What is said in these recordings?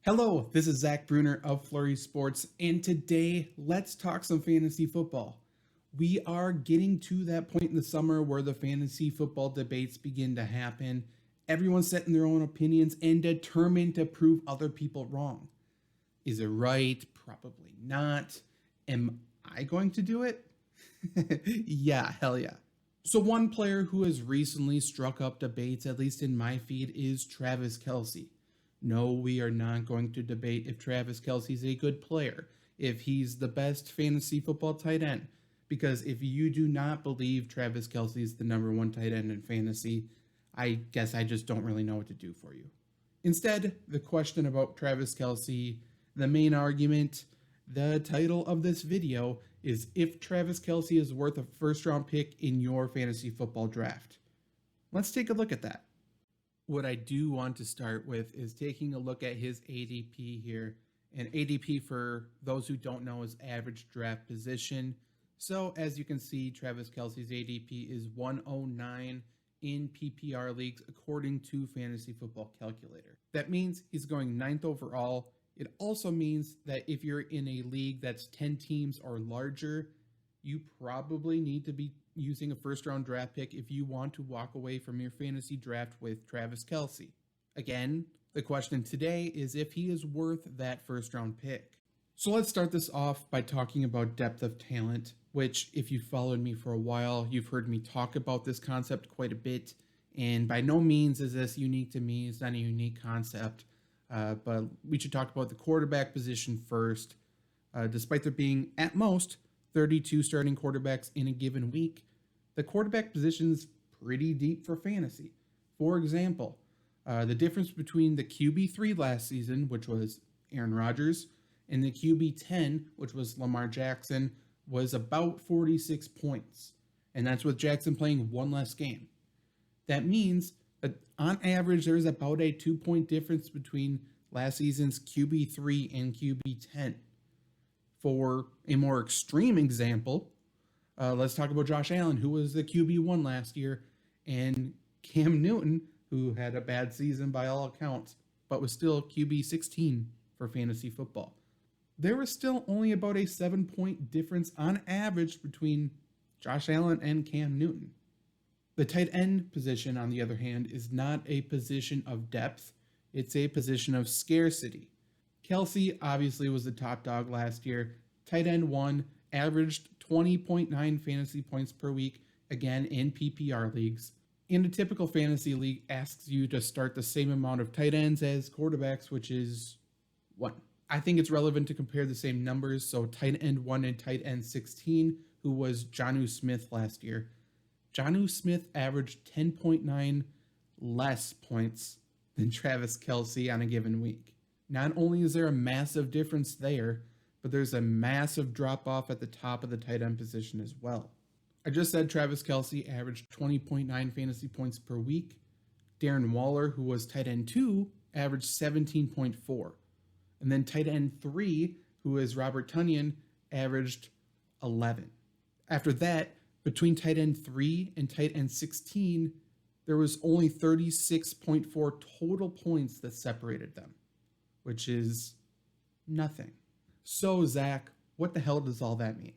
Hello, this is Zach Brunner of FlurrySports, and today let's talk some fantasy football. We are getting to that point in the summer where the fantasy football debates begin to happen. Everyone's setting their own opinions and determined to prove other people wrong. Is it right? Probably not. Am I going to do it? Yeah, hell yeah. So, one player who has recently struck up debates, at least in my feed, is Travis Kelce. No, we are not going to debate if Travis Kelce is a good player, if he's the best fantasy football tight end. Because if you do not believe Travis Kelce is the number one tight end in fantasy, I guess I just don't really know what to do for you. Instead, the question about Travis Kelce, the main argument, the title of this video is if Travis Kelce is worth a first round pick in your fantasy football draft. Let's take a look at that. What I do want to start with is taking a look at his ADP here. And ADP, for those who don't know, is average draft position. So as you can see, Travis Kelce's ADP is 109 in PPR leagues according to Fantasy Football Calculator. That means he's going 9th overall. It also means that if you're in a league that's 10 teams or larger, you probably need to be using a first round draft pick if you want to walk away from your fantasy draft with Travis Kelce. Again, the question today is if he is worth that first round pick. So let's start this off by talking about depth of talent, which if you've followed me for a while, you've heard me talk about this concept quite a bit. And by no means is this unique to me. It's not a unique concept. But we should talk about the quarterback position first. Despite there being, at most, 32 starting quarterbacks in a given week, the quarterback position's pretty deep for fantasy. For example, the difference between the QB3 last season, which was Aaron Rodgers, and the QB10, which was Lamar Jackson, was about 46 points. And that's with Jackson playing one less game. That means that on average, there's about a 2-point difference between last season's QB3 and QB10. For a more extreme example, let's talk about Josh Allen, who was the QB1 last year, and Cam Newton, who had a bad season by all accounts, but was still QB16 for fantasy football. There was still only about a 7-point difference on average between Josh Allen and Cam Newton. The tight end position, on the other hand, is not a position of depth. It's a position of scarcity. Kelce obviously was the top dog last year. Tight end 1 averaged 20.9 fantasy points per week, again in PPR leagues. In a typical fantasy league, asks you to start the same amount of tight ends as quarterbacks, which is 1. I think it's relevant to compare the same numbers. So tight end 1 and tight end 16, who was Jonnu Smith last year. Jonnu Smith averaged 10.9 less points than Travis Kelce on a given week. Not only is there a massive difference there, but there's a massive drop off at the top of the tight end position as well. I just said Travis Kelce averaged 20.9 fantasy points per week. Darren Waller, who was tight end 2, averaged 17.4. And then tight end 3, who is Robert Tonyan, averaged 11. After that, between tight end 3 and tight end 16, there was only 36.4 total points that separated them, which is nothing. So, Zach, what the hell does all that mean?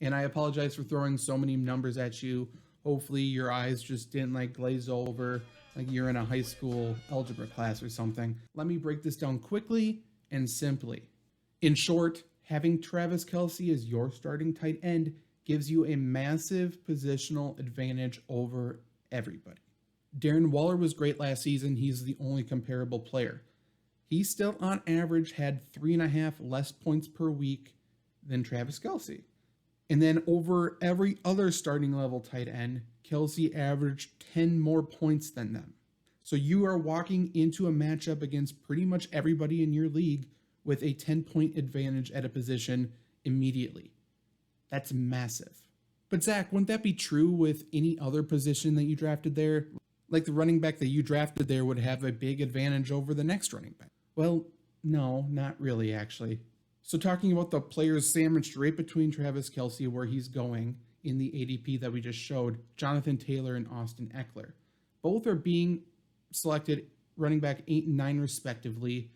And I apologize for throwing so many numbers at you. Hopefully your eyes just didn't glaze over like you're in a high school algebra class or something. Let me break this down quickly and simply. In short, having Travis Kelce as your starting tight end gives you a massive positional advantage over everybody. Darren Waller was great last season. He's the only comparable player. He still, on average, had 3.5 less points per week than Travis Kelce. And then over every other starting level tight end, Kelce averaged 10 more points than them. So you are walking into a matchup against pretty much everybody in your league with a 10-point advantage at a position immediately. That's massive. But Zach, wouldn't that be true with any other position that you drafted there? Like the running back that you drafted there would have a big advantage over the next running back. Well, no, not really actually. So talking about the players sandwiched right between Travis Kelce, where he's going in the ADP that we just showed, Jonathan Taylor and Austin Eckler. Both are being selected running back 8 and 9 respectively.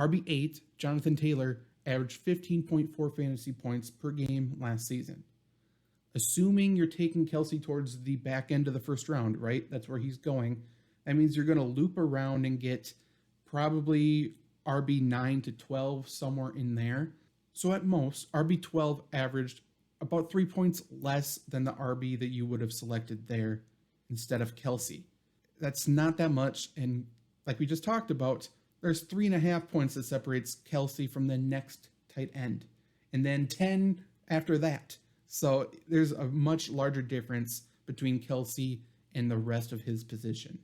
RB8, Jonathan Taylor, averaged 15.4 fantasy points per game last season. Assuming you're taking Kelce towards the back end of the first round, right? That's where he's going. That means you're going to loop around and get probably RB9 to 12, somewhere in there. So at most, RB12 averaged about 3 points less than the RB that you would have selected there instead of Kelce. That's not that much. And like we just talked about, there's 3.5 points that separates Kelce from the next tight end, and then 10 after that. So there's a much larger difference between Kelce and the rest of his position.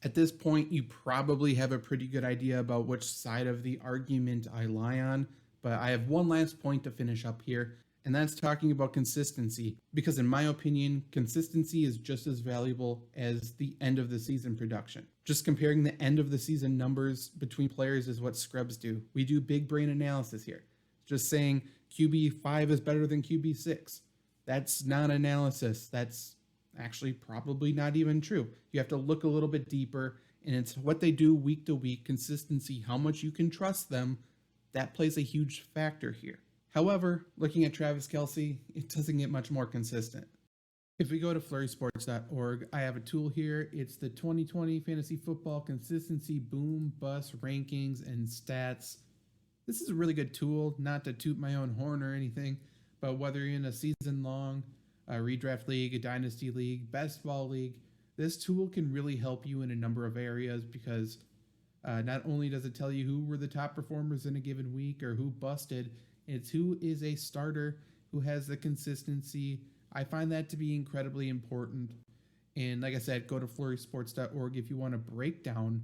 At this point, you probably have a pretty good idea about which side of the argument I lie on, but I have one last point to finish up here, and that's talking about consistency, because in my opinion, consistency is just as valuable as the end of the season production. Just comparing the end of the season numbers between players is what scrubs do. We do big brain analysis here. Just saying QB5 is better than QB6. That's not analysis. That's actually probably not even true. You have to look a little bit deeper, and it's what they do week to week, consistency, how much you can trust them. That plays a huge factor here. However, looking at Travis Kelce, it doesn't get much more consistent. If we go to FlurrySports.org, I have a tool here. It's the 2020 Fantasy Football Consistency Boom Bust Rankings and Stats. This is a really good tool, not to toot my own horn or anything, but whether you're in a season-long, a redraft league, a dynasty league, best ball league, this tool can really help you in a number of areas, because not only does it tell you who were the top performers in a given week or who busted, it's who is a starter, who has the consistency. I find that to be incredibly important. And like I said, go to FlurrySports.org if you want a breakdown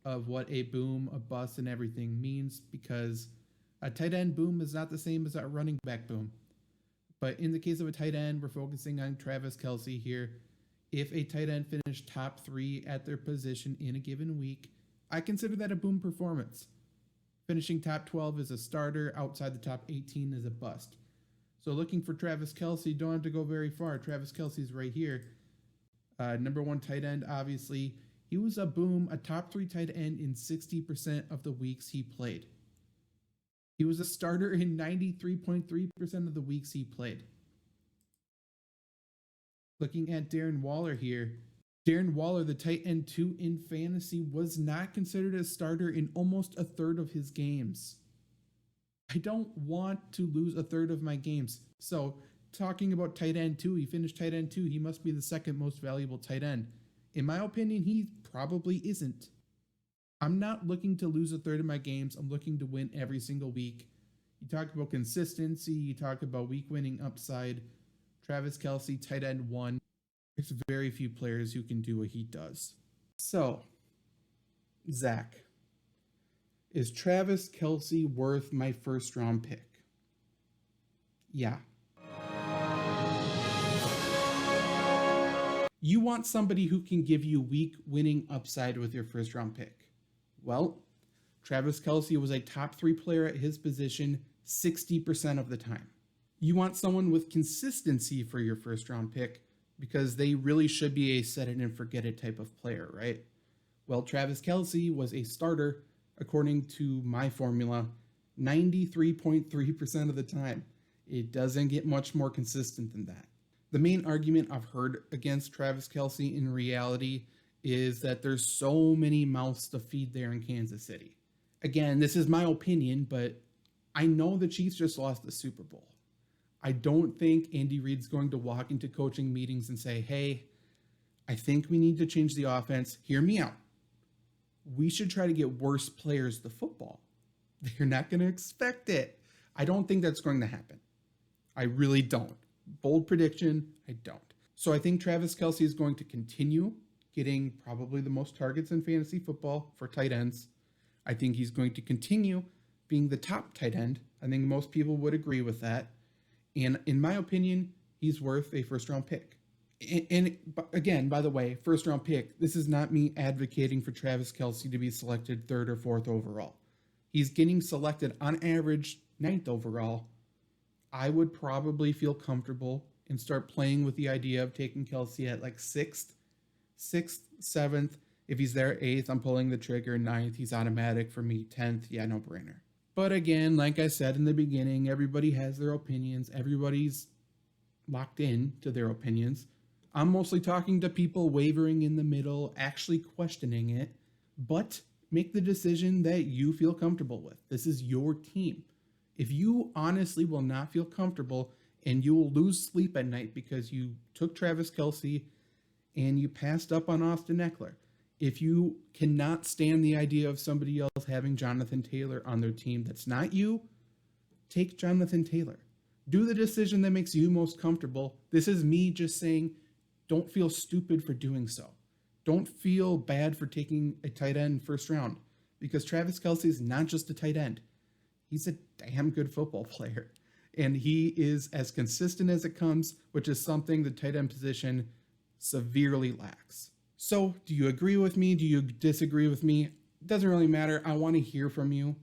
of what a boom, a bust, and everything means, because a tight end boom is not the same as a running back boom. But in the case of a tight end, we're focusing on Travis Kelce here. If a tight end finished top 3 at their position in a given week, I consider that a boom performance. Finishing top 12 is a starter, outside the top 18 is a bust. So looking for Travis Kelce, don't have to go very far. Travis Kelce's right here. Number 1 tight end, obviously. He was a boom, a top 3 tight end in 60% of the weeks he played. He was a starter in 93.3% of the weeks he played. Looking at Darren Waller here. Darren Waller, the tight end 2 in fantasy, was not considered a starter in almost a third of his games. I don't want to lose a third of my games. So, talking about tight end 2, he finished tight end 2. He must be the second most valuable tight end. In my opinion, he probably isn't. I'm not looking to lose a third of my games. I'm looking to win every single week. You talk about consistency. You talk about week winning upside. Travis Kelce, tight end 1. There's very few players who can do what he does. So, Zach, is Travis Kelce worth my first round pick? Yeah. You want somebody who can give you week winning upside with your first round pick. Well, Travis Kelce was a top 3 player at his position 60% of the time. You want someone with consistency for your first round pick, because they really should be a set it and forget it type of player, right? Well, Travis Kelce was a starter, according to my formula, 93.3% of the time. It doesn't get much more consistent than that. The main argument I've heard against Travis Kelce in reality is that there's so many mouths to feed there in Kansas City. Again, this is my opinion, but I know the Chiefs just lost the Super Bowl. I don't think Andy Reid's going to walk into coaching meetings and say, hey, I think we need to change the offense. Hear me out. We should try to get worse players to football. They're not going to expect it. I don't think that's going to happen. I really don't. Bold prediction, I don't. So I think Travis Kelce is going to continue getting probably the most targets in fantasy football for tight ends. I think he's going to continue being the top tight end. I think most people would agree with that. And in my opinion, he's worth a first-round pick. And again, by the way, first-round pick, this is not me advocating for Travis Kelce to be selected 3rd or 4th overall. He's getting selected on average 9th overall. I would probably feel comfortable and start playing with the idea of taking Kelce at like 6th, 7th, If he's there 8th, I'm pulling the trigger. 9th, he's automatic for me. 10th, yeah, no brainer. But again, like I said in the beginning, everybody has their opinions. Everybody's locked in to their opinions. I'm mostly talking to people wavering in the middle, actually questioning it, but make the decision that you feel comfortable with. This is your team. If you honestly will not feel comfortable and you will lose sleep at night because you took Travis Kelce and you passed up on Austin Eckler, if you cannot stand the idea of somebody else having Jonathan Taylor on their team that's not you, take Jonathan Taylor. Do the decision that makes you most comfortable. This is me just saying, don't feel stupid for doing so. Don't feel bad for taking a tight end first round, because Travis Kelce is not just a tight end. He's a damn good football player. And he is as consistent as it comes, which is something the tight end position severely lacks. So, do you agree with me? Do you disagree with me? It doesn't really matter. I want to hear from you.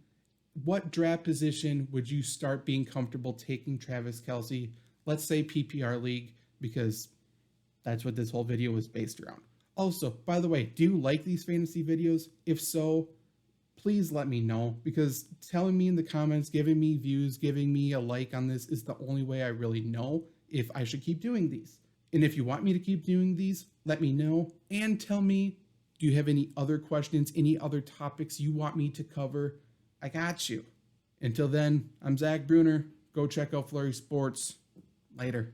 What draft position would you start being comfortable taking Travis Kelce? Let's say PPR league, because that's what this whole video was based around. Also, by the way, do you like these fantasy videos? If so, please let me know, because telling me in the comments, giving me views, giving me a like on this is the only way I really know if I should keep doing these. And if you want me to keep doing these, let me know and tell me, do you have any other questions, any other topics you want me to cover? I got you. Until then, I'm Zach Brunner. Go check out Flurry Sports. Later.